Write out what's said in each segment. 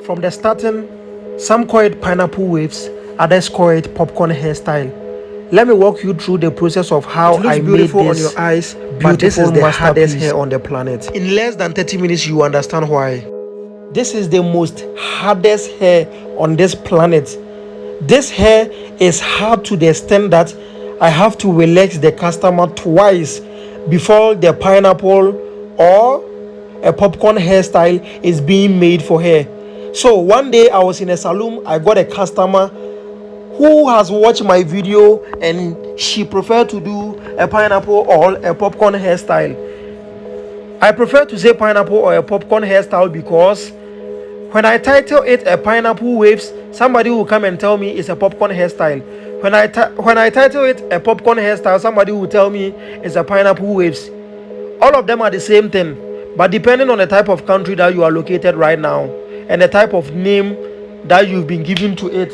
From the starting, some call it pineapple waves, others call it popcorn hairstyle. Let me walk you through the process of how I made this on your eyes, but this is the hardest hair on the planet. In less than 30 minutes, you understand why. This is the most hardest hair on this planet. This hair is hard to the extent that I have to relax the customer twice before the pineapple or a popcorn hairstyle is being made for her. So one day I was in a salon, I got a customer who has watched my video and she preferred to do a pineapple or a popcorn hairstyle. I prefer to say pineapple or a popcorn hairstyle because when I title it a pineapple waves, somebody will come and tell me it's a popcorn hairstyle. When I title it a popcorn hairstyle, somebody will tell me it's a pineapple waves. All of them are the same thing, but depending on the type of country that you are located right now and the type of name that you've been given to it,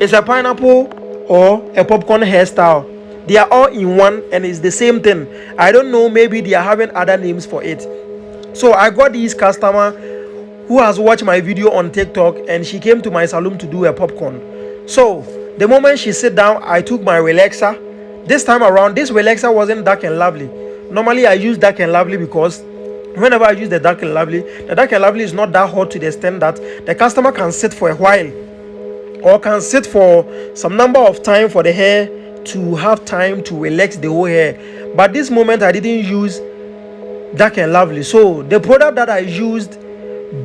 it's a pineapple or a popcorn hairstyle. They are all in one and it's the same thing. I don't know, maybe they are having other names for it. So I got this customer who has watched my video on TikTok and she came to my salon to do a popcorn. So the moment she sit down, I took my relaxer. This time around, this relaxer wasn't dark and lovely. Normally I use dark and lovely because whenever I use the dark and lovely is not that hot to the extent that the customer can sit for a while or can sit for some number of time for the hair to have time to relax the whole hair. But this moment I didn't use dark and lovely, so the product that I used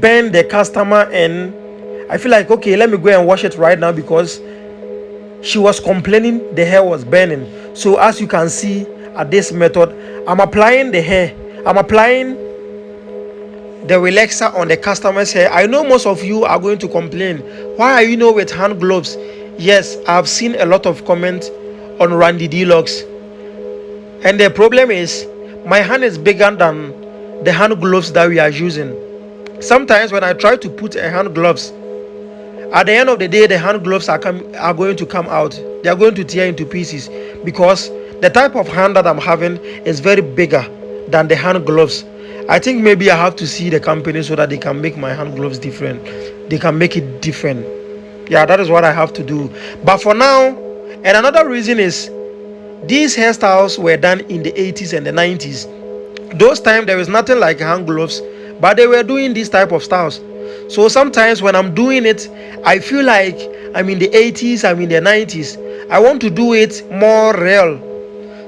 burned the customer and I feel like, okay, let me go and wash it right now because she was complaining the hair was burning. So as you can see at this method, I'm applying the relaxer on the customer's hair. I know most of you are going to complain, why are you with hand gloves? Yes, I've seen a lot of comments on Randy Deluxe, and the problem is my hand is bigger than the hand gloves that we are using. Sometimes when I try to put a hand gloves, at the end of the day the hand gloves are going to come out. They are going to tear into pieces because the type of hand that I'm having is very bigger than the hand gloves. I think maybe I have to see the company so that they can make my hand gloves different. They can make it different. Yeah, that is what I have to do. But for now, and another reason is these hairstyles were done in the 80s and the 90s. Those times there was nothing like hand gloves, but they were doing these type of styles. So sometimes when I'm doing it, I feel like I'm in the 80s, I'm in the 90s. I want to do it more real.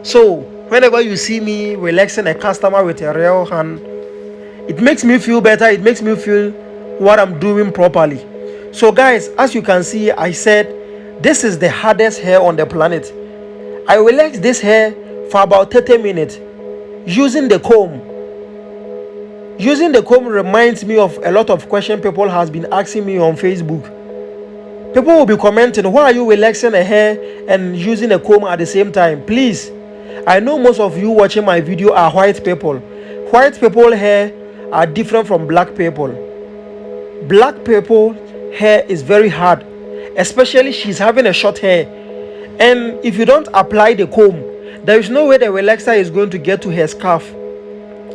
So whenever you see me relaxing a customer with a real hand, it makes me feel better. It makes me feel what I'm doing properly. So guys, as you can see, I said this is the hardest hair on the planet. I relaxed this hair for about 30 minutes using the comb. Using the comb reminds me of a lot of questions people has been asking me on Facebook. People will be commenting, why are you relaxing a hair and using a comb at the same time? Please, I know most of you watching my video are white people. White people hair are different from black people. Black people hair is very hard, especially she's having a short hair. And if you don't apply the comb, there is no way the relaxer is going to get to her scarf.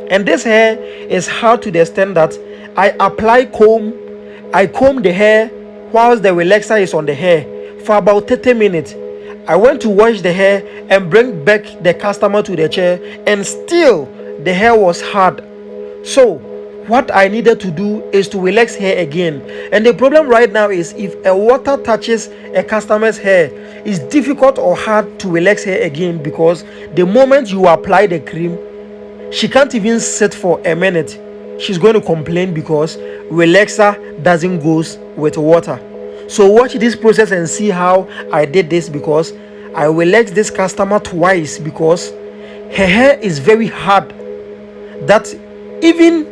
And this hair is hard to the extent that I comb the hair whilst the relaxer is on the hair for about 30 minutes. I went to wash the hair and bring back the customer to the chair, and still the hair was hard. So what I needed to do is to relax hair again. And the problem right now is if a water touches a customer's hair, it's difficult or hard to relax hair again because the moment you apply the cream, she can't even sit for a minute. She's going to complain because relaxer doesn't go with water. So watch this process and see how I did this, because I relaxed this customer twice because her hair is very hard that even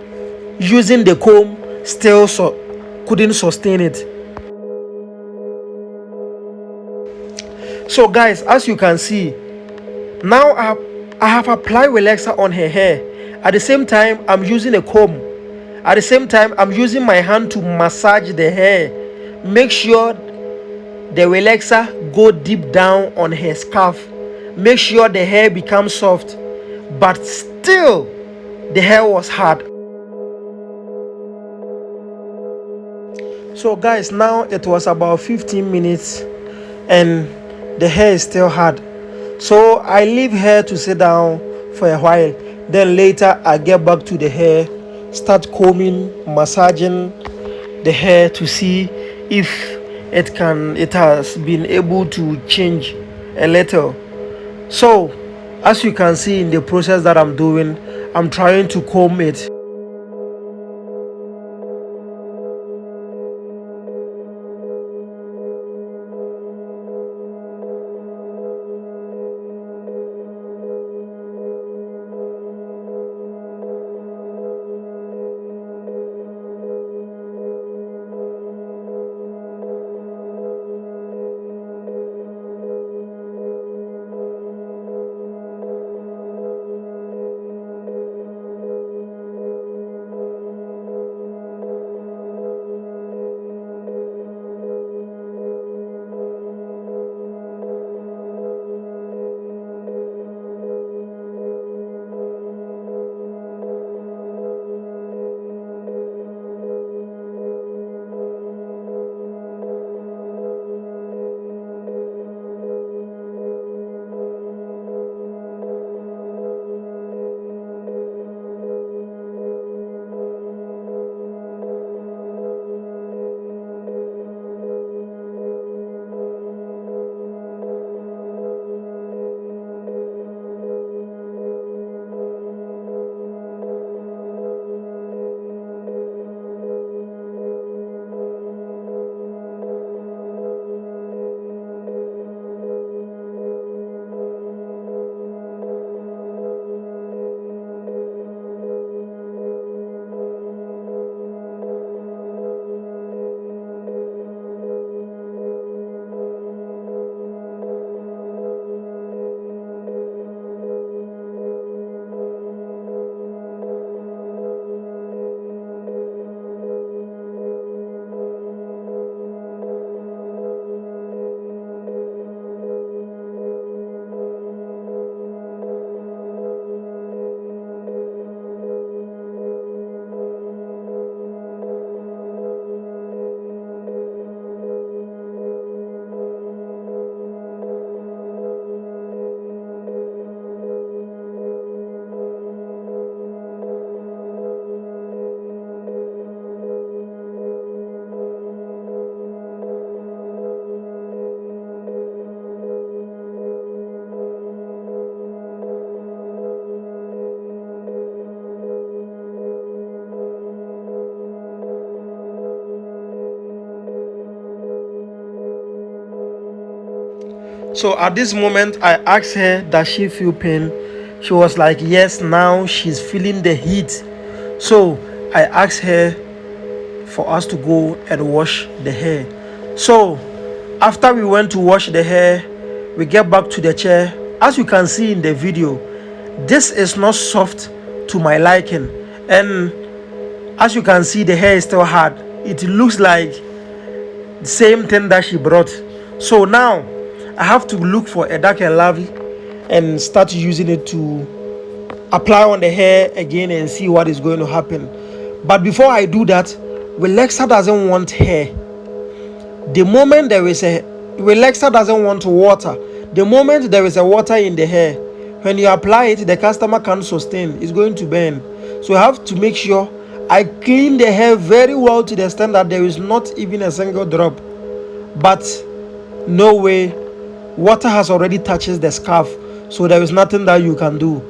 using the comb still couldn't sustain it. So guys, as you can see, now I have applied relaxer on her hair. At the same time, I'm using a comb. At the same time, I'm using my hand to massage the hair. Make sure the relaxer go deep down on her scarf. Make sure the hair becomes soft. But still, the hair was hard. So guys, now it was about 15 minutes and the hair is still hard. So I leave her to sit down for a while. Then later I get back to the hair, start combing, massaging the hair to see if it has been able to change a little. So as you can see in the process that I'm doing, I'm trying to comb it. So at this moment, I asked her, does she feel pain? She was like, yes, now she's feeling the heat. So I asked her for us to go and wash the hair. So after we went to wash the hair, we get back to the chair. As you can see in the video, this is not soft to my liking. And as you can see, the hair is still hard. It looks like the same thing that she brought. So now I have to look for a Dark and Lovely and start using it to apply on the hair again and see what is going to happen. But before I do that, relaxer doesn't want hair. The moment there is a relaxer doesn't want water. The moment there is a water in the hair, when you apply it, the customer can't sustain. It's going to burn. So I have to make sure I clean the hair very well to the extent that there is not even a single drop. But no way, water has already touched the scarf, so there is nothing that you can do.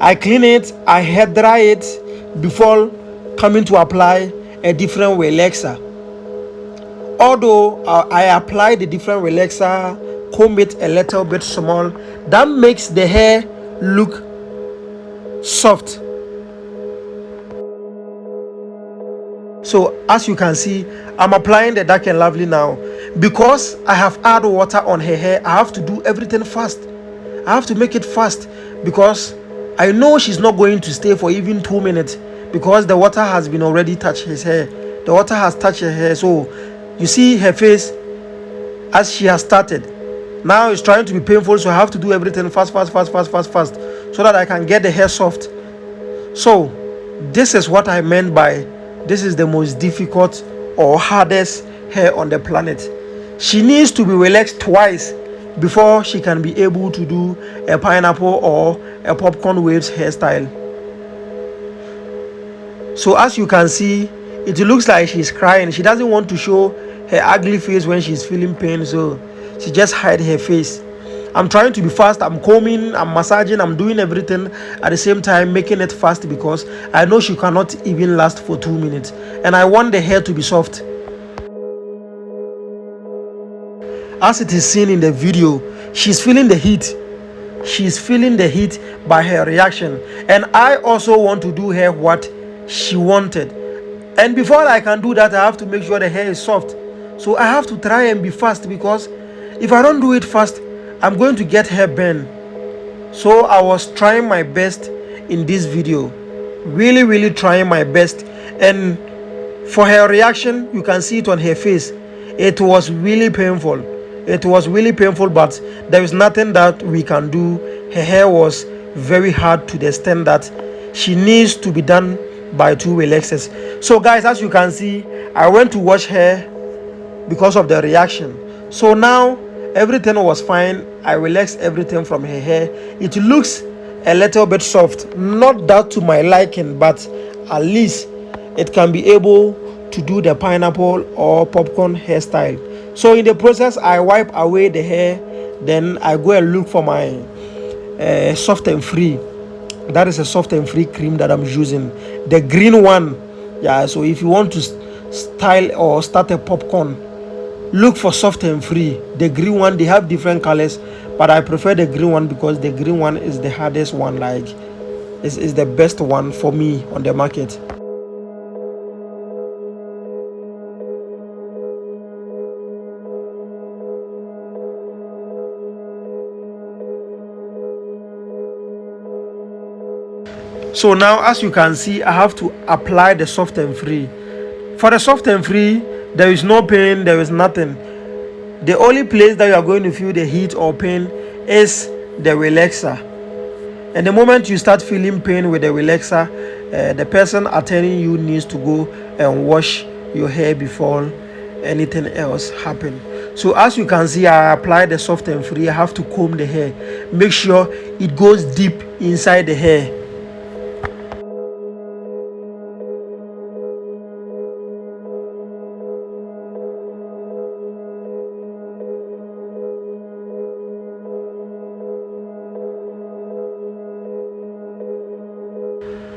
I clean it, I hair dry it before coming to apply a different relaxer. Although I apply the different relaxer, comb it a little bit small, that makes the hair look soft. So as you can see, I'm applying the Dark and Lovely now. Because I have added water on her hair, I have to do everything fast. I have to make it fast because I know she's not going to stay for even 2 minutes because the water has been already touched his hair. The water has touched her hair. So you see her face as she has started. Now it's trying to be painful, so I have to do everything fast so that I can get the hair soft. So this is what I meant by this is the most difficult or hardest hair on the planet. She needs to be relaxed twice before she can be able to do a pineapple or a popcorn waves hairstyle. So as you can see, it looks like she's crying. She doesn't want to show her ugly face when she's feeling pain, so she just hide her face. I'm trying to be fast. I'm combing, I'm massaging, I'm doing everything at the same time, making it fast because I know she cannot even last for 2 minutes, and I want the hair to be soft. As it is seen in the video, she's feeling the heat. She's feeling the heat by her reaction, and I also want to do her what she wanted. And before I can do that, I have to make sure the hair is soft. So I have to try and be fast, because if I don't do it fast, I'm going to get hair burn. So I was trying my best in this video, really trying my best. And for her reaction, you can see it on her face. It was really painful. It was really painful, but there is nothing that we can do. Her hair was very hard to the extent that she needs to be done by 2 relaxers. So guys, as you can see, I went to wash her because of the reaction. So now everything was fine. I relaxed everything from her hair. It looks a little bit soft, not that to my liking, but at least it can be able to do the pineapple or popcorn hairstyle. So in the process, I wipe away the hair, then I go and look for my soft and free. That is a soft and free cream that I'm using, the green one. Yeah, so if you want to style or start a popcorn, look for soft and free. The green one, they have different colors, but I prefer the green one because the green one is the hardest one, like is the best one for me on the market. So now, as you can see, I have to apply the soft and free. For the soft and free, there is no pain, there is nothing. The only place that you are going to feel the heat or pain is the relaxer. And the moment you start feeling pain with the relaxer, the person attending you needs to go and wash your hair before anything else happens. So as you can see, I apply the soft and free. I have to comb the hair. Make sure it goes deep inside the hair.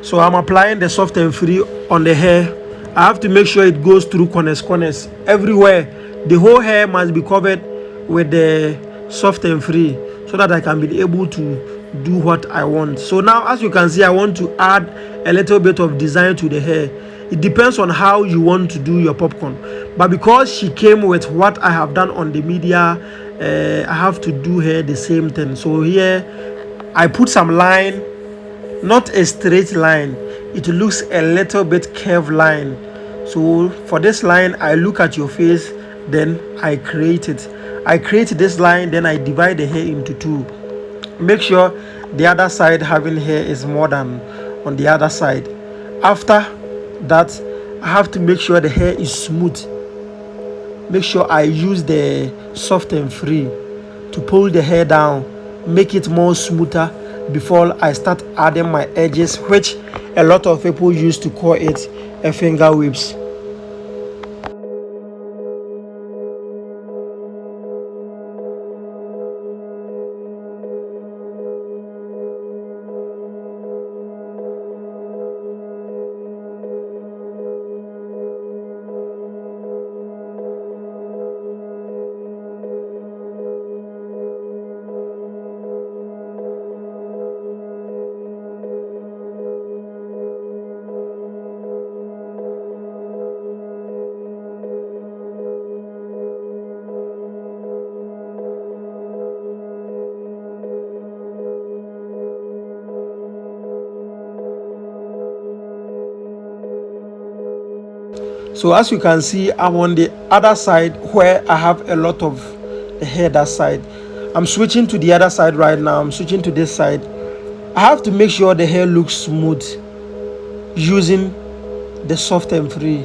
So I'm applying the soft and free on the hair. I have to make sure it goes through corners everywhere. The whole hair must be covered with the soft and free so that I can be able to do what I want. So now, as you can see, I want to add a little bit of design to the hair. It depends on how you want to do your popcorn, but because she came with what I have done on the media, I have to do her the same thing. So here I put some line, not a straight line, it looks a little bit curved line. So for this line, I look at your face, then I create it. I create this line, then I divide the hair into 2. Make sure the other side having hair is more than on the other side. After that, I have to make sure the hair is smooth. Make sure I use the soft and free to pull the hair down, make it more smoother before I start adding my edges, which a lot of people used to call it a finger whips. So as you can see, I'm on the other side where I have a lot of the hair that side. I'm switching to the other side right now. I'm switching to this side. I have to make sure the hair looks smooth using the soft and free.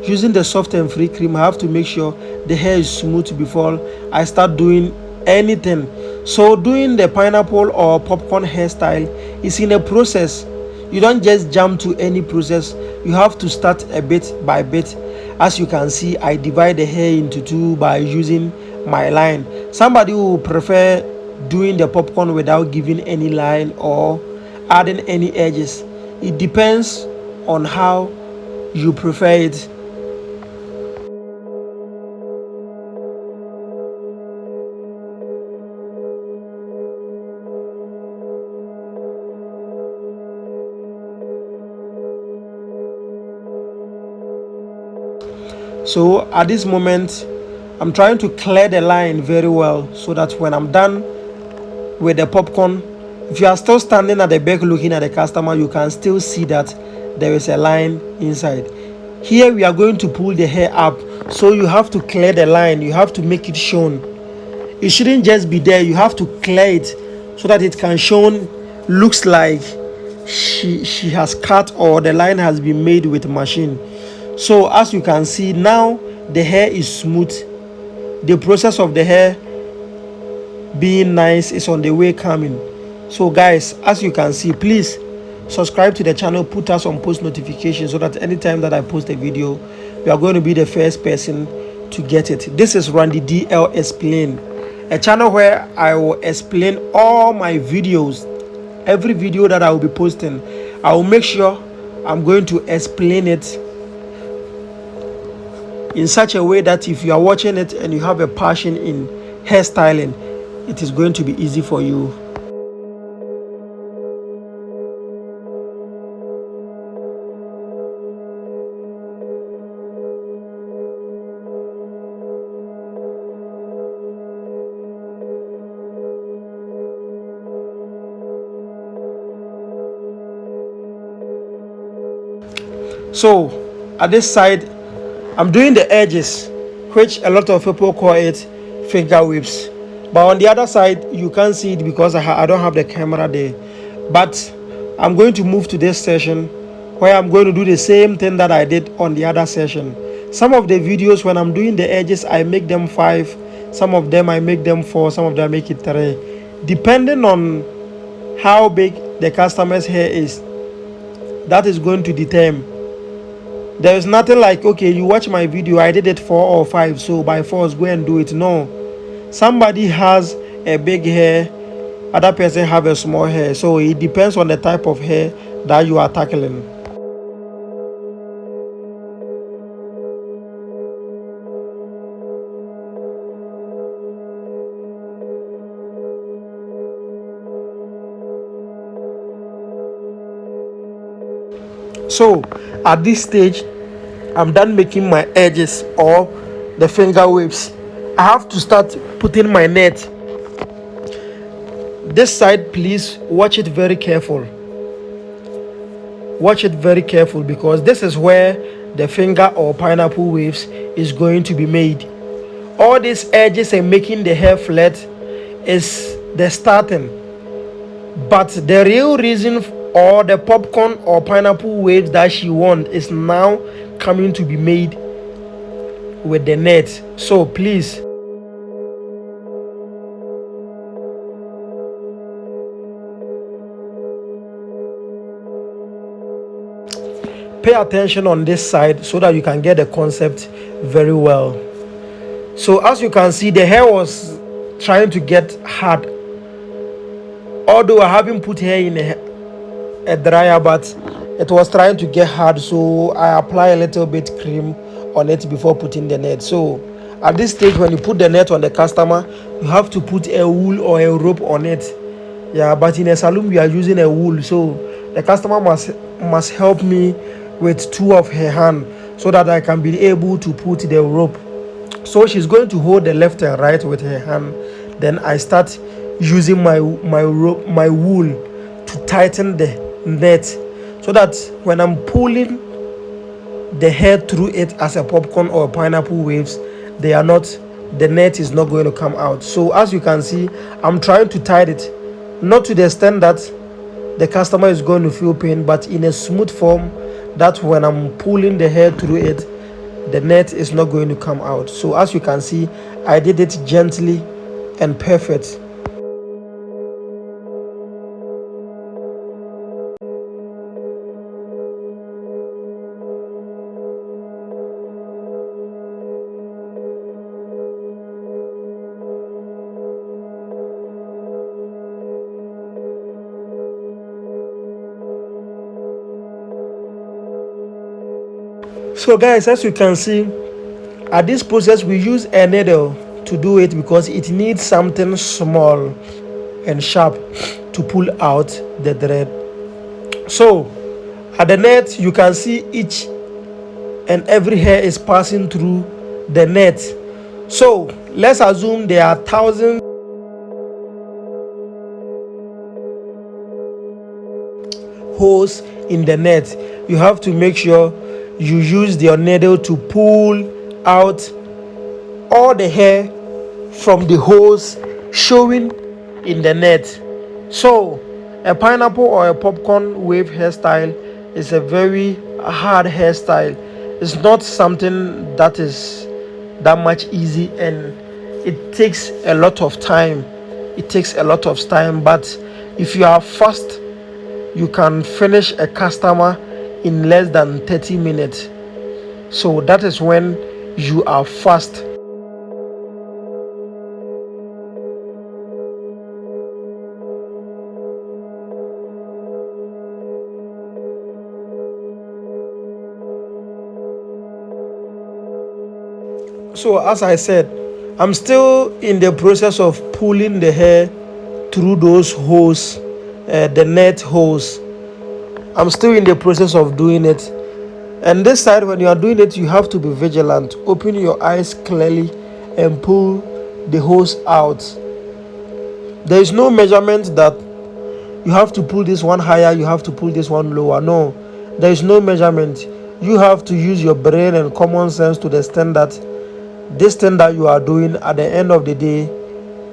using the soft and free cream, I have to make sure the hair is smooth before I start doing anything. So doing the pineapple or popcorn hairstyle is in a process. You don't just jump to any process. You have to start a bit by bit. As you can see, I divide the hair into two by using my line. Somebody who prefer doing the popcorn without giving any line or adding any edges. It depends on how you prefer it. So at this moment, I'm trying to clear the line very well so that when I'm done with the popcorn, if you are still standing at the back looking at the customer, you can still see that there is a line inside. Here we are going to pull the hair up, so you have to clear the line. You have to make it shown. It shouldn't just be there. You have to clear it so that it can show, looks like she has cut or the line has been made with machine. So as you can see now, the hair is smooth. The process of the hair being nice is on the way coming. So guys, as you can see, please subscribe to the channel, put us on post notifications so that anytime that I post a video, you are going to be the first person to get it. This is Randy DL Explain, a channel where I will explain all my videos. Every video that I will be posting, I will make sure I'm going to explain it in such a way that if you are watching it and you have a passion in hairstyling, it is going to be easy for you. So at this side, I'm doing the edges, which a lot of people call it finger whips. But on the other side, you can't see it because I don't have the camera there. But I'm going to move to this session where I'm going to do the same thing that I did on the other session. Some of the videos when I'm doing the edges, I make them 5. Some of them I make them 4. Some of them I make it 3. Depending on how big the customer's hair is, that is going to determine. There is nothing like, okay, you watch my video, I did it 4 or 5, so by force go and do it. No. Somebody has a big hair, other person have a small hair. So it depends on the type of hair that you are tackling. So at this stage, I'm done making my edges or the finger waves. I have to start putting my net. This side, please watch it very careful. Watch it very careful because this is where the finger or pineapple waves is going to be made. All these edges and making the hair flat is the starting. But the real reason or the popcorn or pineapple waves that she wants is now coming to be made with the net. So please pay attention on this side so that you can get the concept very well. So as you can see, the hair was trying to get hard, although I haven't put hair in a dryer, but it was trying to get hard, so I apply a little bit cream on it before putting the net. So at this stage, when you put the net on the customer, you have to put a wool or a rope on it. Yeah, but in a salon we are using a wool, so the customer must help me with 2 of her hand so that I can be able to put the rope. So she's going to hold the left and right with her hand. Then I start using my rope, my wool, to tighten the net so that when I'm pulling the hair through it as a popcorn or pineapple waves, the net is not going to come out. So as you can see, I'm trying to tie it, not to the extent that the customer is going to feel pain, but in a smooth form that when I'm pulling the hair through it, the net is not going to come out. So as you can see, I did it gently and perfect. So guys, as you can see, at this process we use a needle to do it because it needs something small and sharp to pull out the thread. So at the net you can see each and every hair is passing through the net. So let's assume there are thousands holes in the net. You have to make sure you use your needle to pull out all the hair from the holes showing in the net. So a pineapple or a popcorn wave hairstyle is a very hard hairstyle. It's not something that is that much easy, and it takes a lot of time. But if you are fast, you can finish a customer in less than 30 minutes. So that is when you are fast. So as I said, I'm still in the process of pulling the hair through those holes, the net holes. I'm still in the process of doing it. And this side, when you are doing it, you have to be vigilant. Open your eyes clearly and pull the hose out. There is no measurement that you have to pull this one higher, you have to pull this one lower. No, there is no measurement. You have to use your brain and common sense to the extent that this thing that you are doing at the end of the day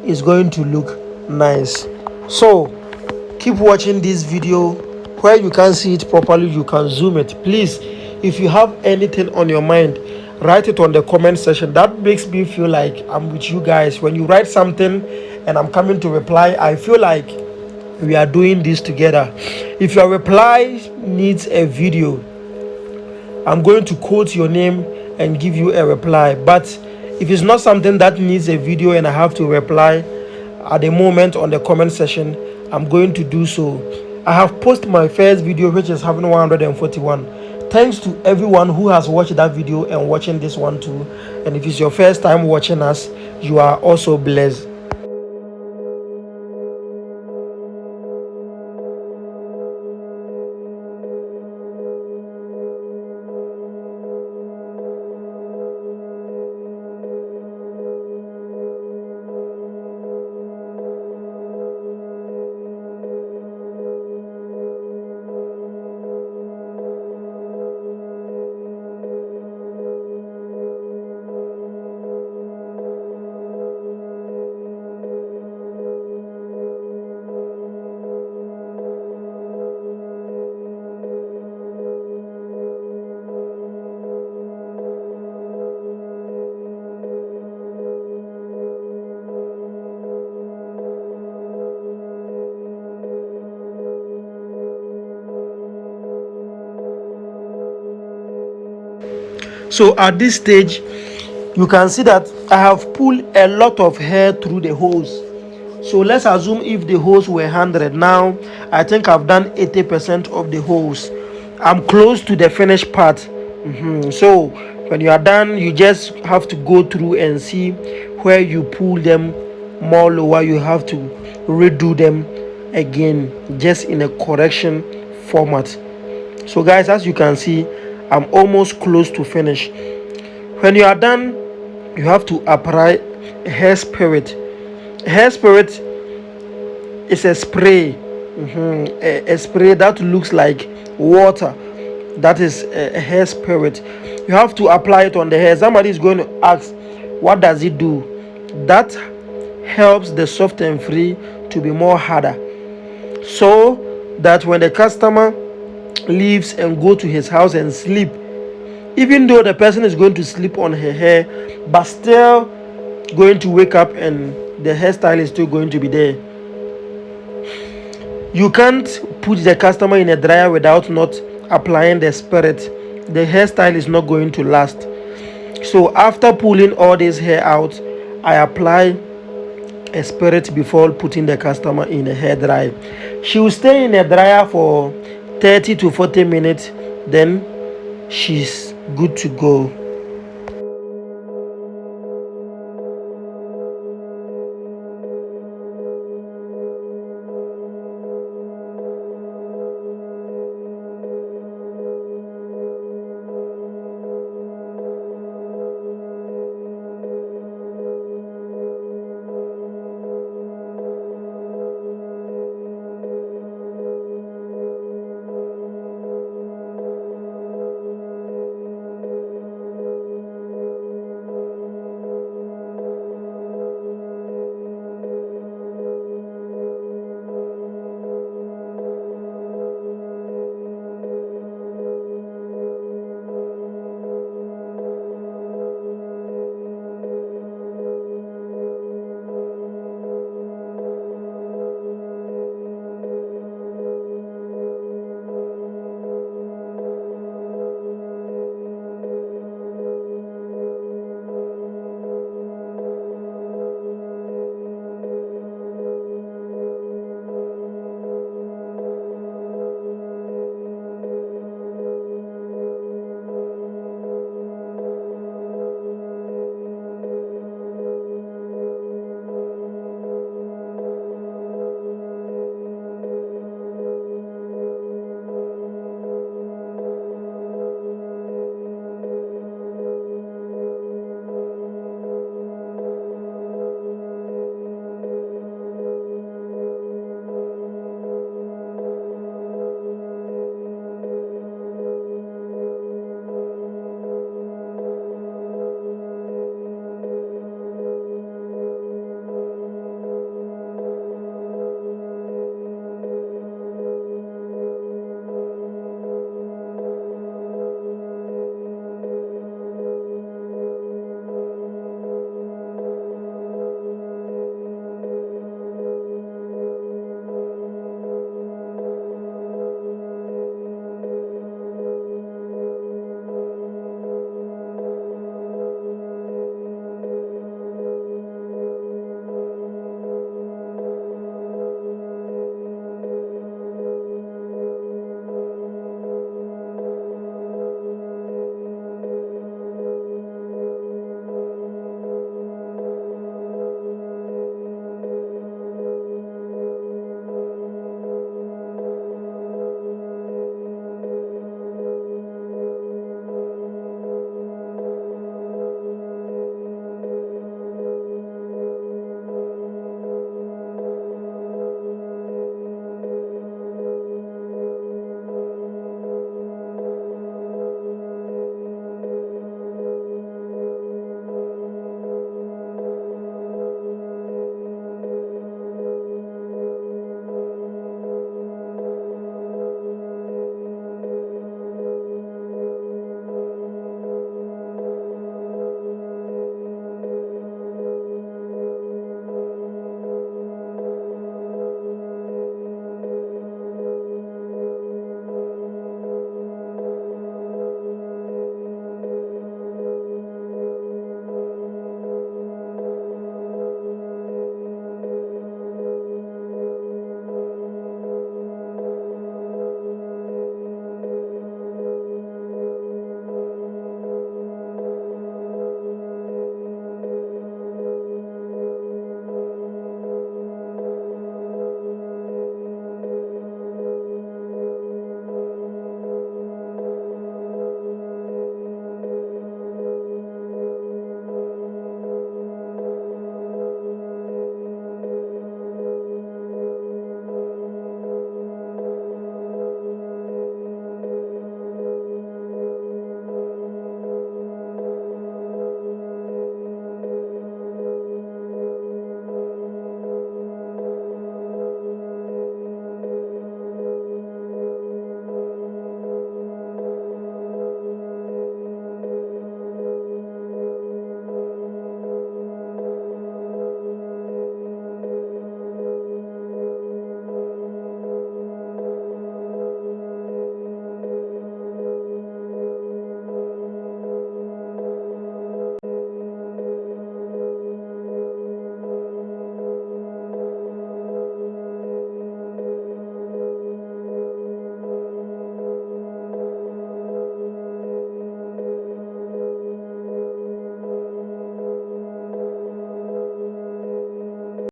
is going to look nice. So keep watching this video. Where you can see it properly, you can zoom it. Please, if you have anything on your mind, write it on the comment section. That makes me feel like I'm with you guys. When you write something and I'm coming to reply, I feel like we are doing this together. If your reply needs a video, I'm going to quote your name and give you a reply. But if it's not something that needs a video and I have to reply at the moment on the comment section, I'm going to do so. I have posted my first video, which is having 141. Thanks to everyone who has watched that video and watching this one too. And if it's your first time watching us, you are also blessed. So at this stage, you can see that I have pulled a lot of hair through the hose. So let's assume if the hose were 100, now I think I've done 80% of the hose. I'm close to the finished part. So when you are done, you just have to go through and see where you pull them more lower. You have to redo them again, just in a correction format. So guys, as you can see, I'm almost close to finish. When you are done, you have to apply hair spirit. Hair spirit is a spray, a spray that looks like water. That is a hair spirit. You have to apply it on the hair. Somebody is going to ask, what does it do? That helps the soft and free to be more harder, so that when the customer leaves and go to his house and sleep, even though the person is going to sleep on her hair, but still going to wake up and the hairstyle is still going to be there. You can't put the customer in a dryer without not applying the spirit. The hairstyle is not going to last. So after pulling all this hair out, I apply a spirit before putting the customer in a hair dryer. She will stay in a dryer for 30 to 40 minutes, then she's good to go.